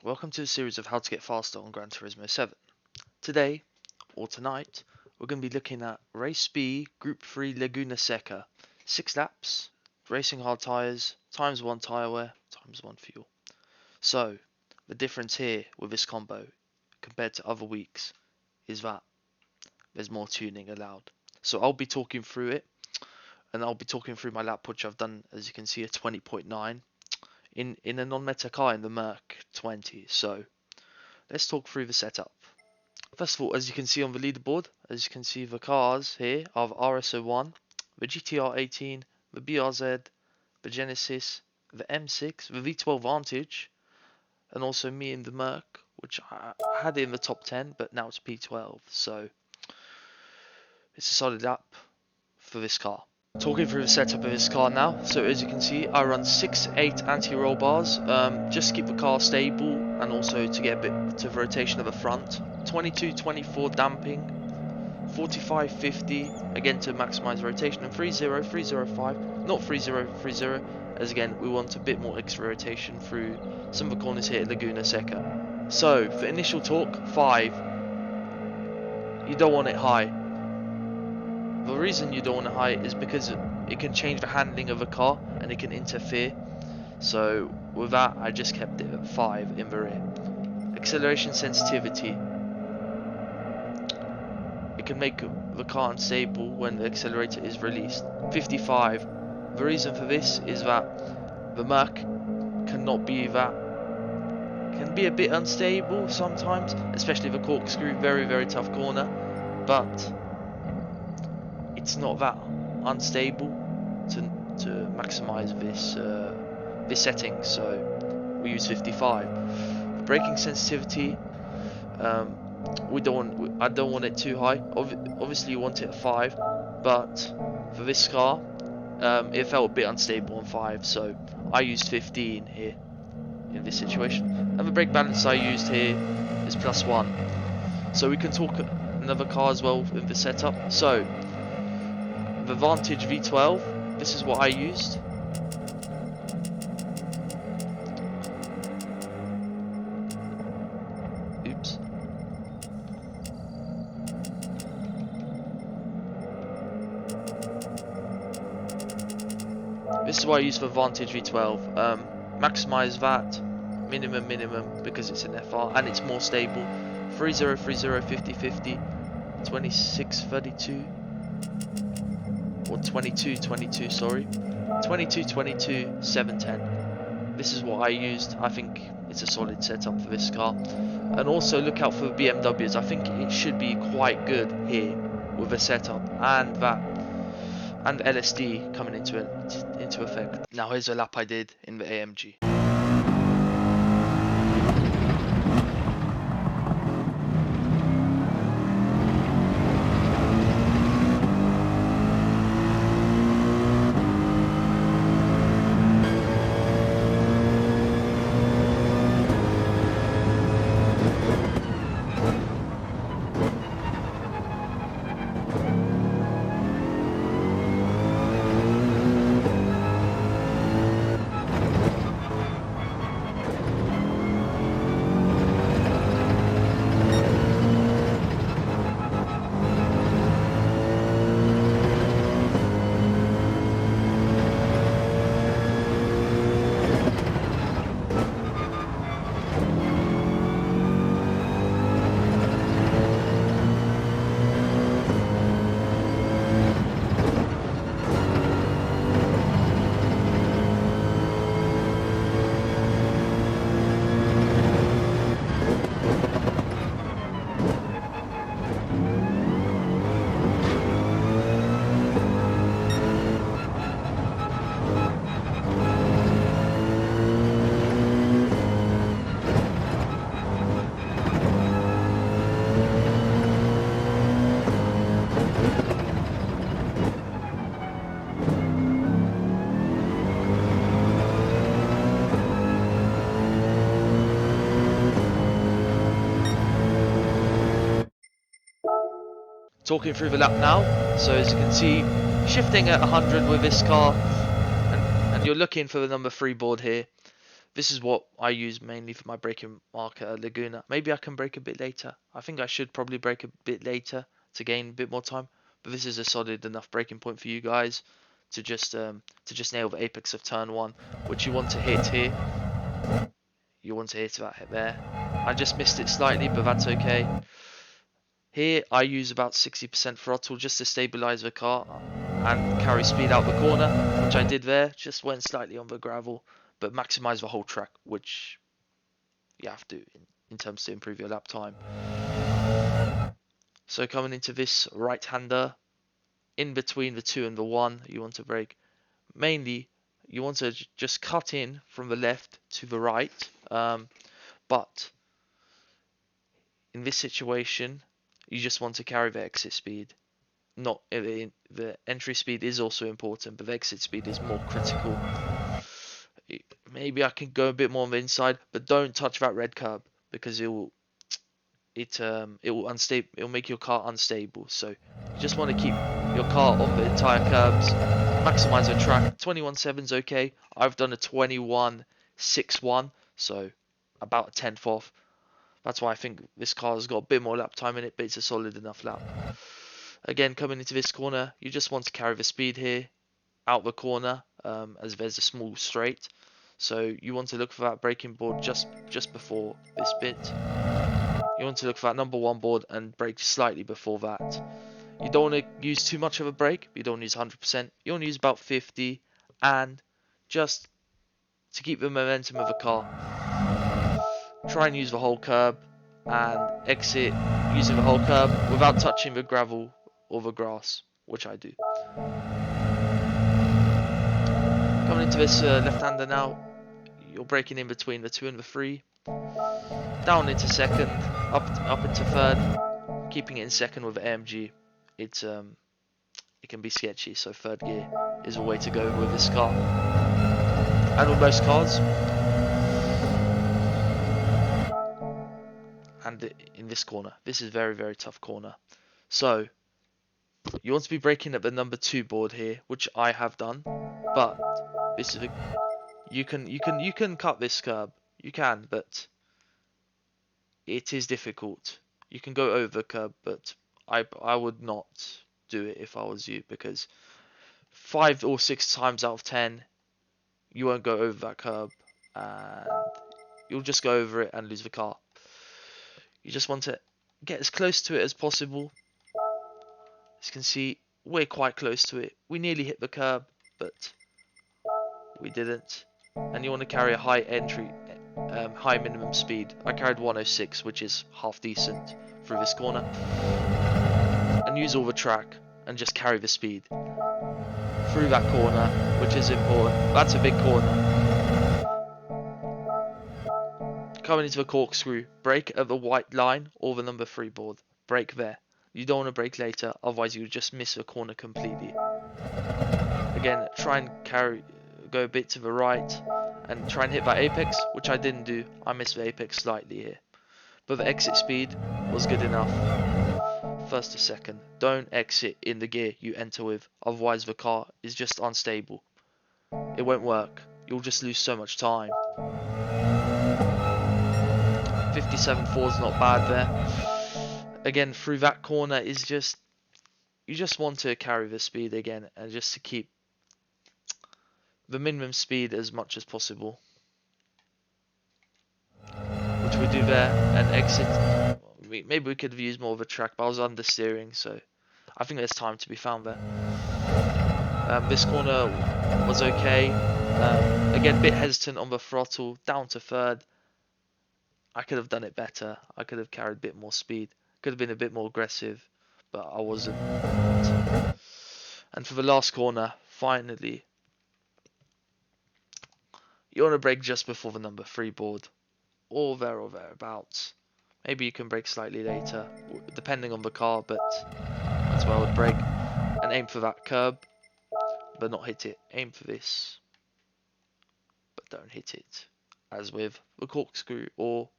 welcome to a series of how to get faster on Gran Turismo 7. Today, or tonight, we're going to be looking at Race B, Gr3 Laguna Seca. 6 laps, racing hard tyres, times 1 tyre wear, times 1 fuel. So, the difference here with this combo, compared to other weeks, is that there's more tuning allowed. So I'll be talking through it, and I'll be talking through my lap, which I've done, as you can see, a 20.9. In a non-meta car in the Merc 20. So let's talk through the setup. First of all, as you can see on the leaderboard, as you can see the cars here are the RS01, the GTR 18, the BRZ, the Genesis, the M6, the V12 Vantage, and also me in the Merc, which I had in the top 10, but now it's P12. So it's a solid lap for this car. Talking through the setup of this car now. So as you can see, I run 6-8 anti-roll bars, just to keep the car stable and also to get a bit of rotation at the front. 22-24 damping, 45-50 again to maximize rotation, and 3-0, 3-0-5, not 3-0, 3-0, as again we want a bit more extra rotation through some of the corners here at Laguna Seca. So for initial torque, 5. You don't want it high. The reason you don't want it high is because it can change the handling of a car and it can interfere. So with that, I just kept it at 5 in the rear. Acceleration sensitivity. It can make the car unstable when the accelerator is released. 55. The reason for this is that the Merc can be a bit unstable sometimes, especially the corkscrew, very tough corner, but it's not that unstable to maximize this setting, so we use 55. Braking sensitivity, I don't want it too high. Obviously you want it at 5, but for this car, it felt a bit unstable on 5, so I used 15 here in this situation. And the brake balance I used here is +1. So we can talk another car as well in the setup. So the Vantage V12, this is what I used. Oops. This is what I use for Vantage V12. Maximize that, minimum, because it's an FR and it's more stable. 30, 30, 50, 50, 26, 32. Or 22, sorry. 22, 710. This is what I used. I think it's a solid setup for this car. And also look out for the BMWs. I think it should be quite good here with the setup and LSD coming into effect. Now here's a lap I did in the AMG. Talking through the lap now, so as you can see, shifting at 100 with this car, and you're looking for the number 3 board here. This is what I use mainly for my braking marker at Laguna. Maybe I can brake a bit later. I think I should probably brake a bit later to gain a bit more time. But this is a solid enough braking point for you guys to just nail the apex of turn 1, which you want to hit here. You want to hit that there. I just missed it slightly, but that's okay. Here I use about 60% throttle just to stabilize the car and carry speed out the corner, which I did there. Just went slightly on the gravel, but maximize the whole track, which you have to in terms to improve your lap time. So coming into this right-hander, in between the 2 and the 1, you want to brake. Mainly, you want to just cut in from the left to the right, but in this situation, you just want to carry the exit speed. Not the entry speed is also important, but the exit speed is more critical. Maybe I can go a bit more on the inside, but don't touch that red curb because it will make your car unstable. So you just want to keep your car on the entire curbs, maximize the track. 21.7 is okay. I've done a 21.61, so about a tenth off. That's why I think this car has got a bit more lap time in it, but it's a solid enough lap. Again, coming into this corner, you just want to carry the speed here out the corner, as there's a small straight. So you want to look for that braking board just before this bit. You want to look for that number 1 board and brake slightly before that. You don't want to use too much of a brake. You don't use 100%. You want to use about 50, and just to keep the momentum of the car, try and use the whole curb and exit using the whole curb without touching the gravel or the grass, which I do. Coming into this left-hander now, you're braking in between the 2 and the 3, down into second, up into third, keeping it in second with the AMG. It can be sketchy, so third gear is a way to go with this car and with most cars. And in this corner, this is very, very tough corner. So you want to be braking at the number 2 board here, which I have done, but this is you can cut this curb, you can, but it is difficult. You can go over the curb, but I would not do it if I was you, because 5 or 6 times out of 10 you won't go over that curb and you'll just go over it and lose the car. You just want to get as close to it as possible. As you can see, we're quite close to it. We nearly hit the curb, but we didn't. And you want to carry a high high minimum speed. I carried 106, which is half decent through this corner. And use all the track and just carry the speed through that corner, which is important. That's a big corner. Coming into the corkscrew, brake at the white line or the number 3 board. Brake there. You don't want to brake later, otherwise you just miss the corner completely. Again, try and go a bit to the right and try and hit that apex, which I didn't do. I missed the apex slightly here. But the exit speed was good enough. First to second. Don't exit in the gear you enter with, otherwise the car is just unstable. It won't work. You'll just lose so much time. 57.4 is not bad there. Again, through that corner is just, you just want to carry the speed again and just to keep the minimum speed as much as possible, which we do there. And exit, maybe we could have used more of a track, but I was understeering, so I think there's time to be found there. This corner was okay. Again, a bit hesitant on the throttle, down to third. I could have done it better. I could have carried a bit more speed. Could have been a bit more aggressive, but I wasn't. And for the last corner, finally, you want to brake just before the number 3 board, or thereabouts. Maybe you can brake slightly later, depending on the car, but that's where I would brake. And aim for that curb, but not hit it. Aim for this, but don't hit it. As with the corkscrew or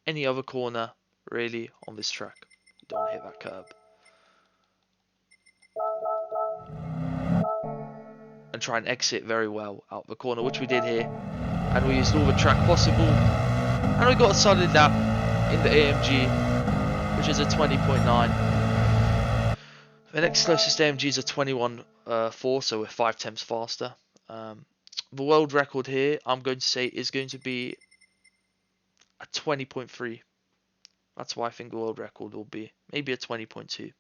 any other corner really on this track, you don't hit that curb. And try and exit very well out the corner, which we did here. and we used all the track possible, and we got a solid lap in the AMG, which is a 20.9. The next closest AMG is a 21.4, so we're 5 tenths faster. The world record here, I'm going to say, is going to be a 20.3. That's why I think the world record will be maybe a 20.2.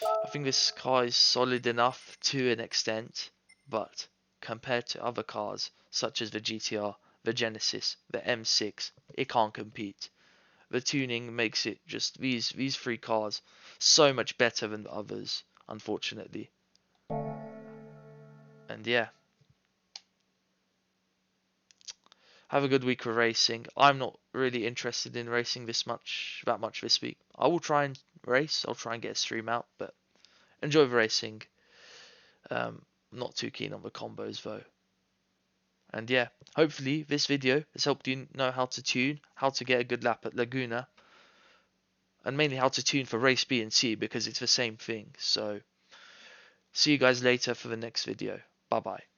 I think this car is solid enough to an extent, but compared to other cars such as the GTR, the Genesis, the M6, it can't compete. The tuning makes it just these three cars so much better than the others, unfortunately. And yeah, have a good week of racing. I'm not really interested in racing that much this week. I will try and race. I'll try and get a stream out, but enjoy the racing. Not too keen on the combos though. And yeah, hopefully this video has helped you know how to tune, how to get a good lap at Laguna, and mainly how to tune for race B and C, because it's the same thing. So see you guys later for the next video. Bye bye.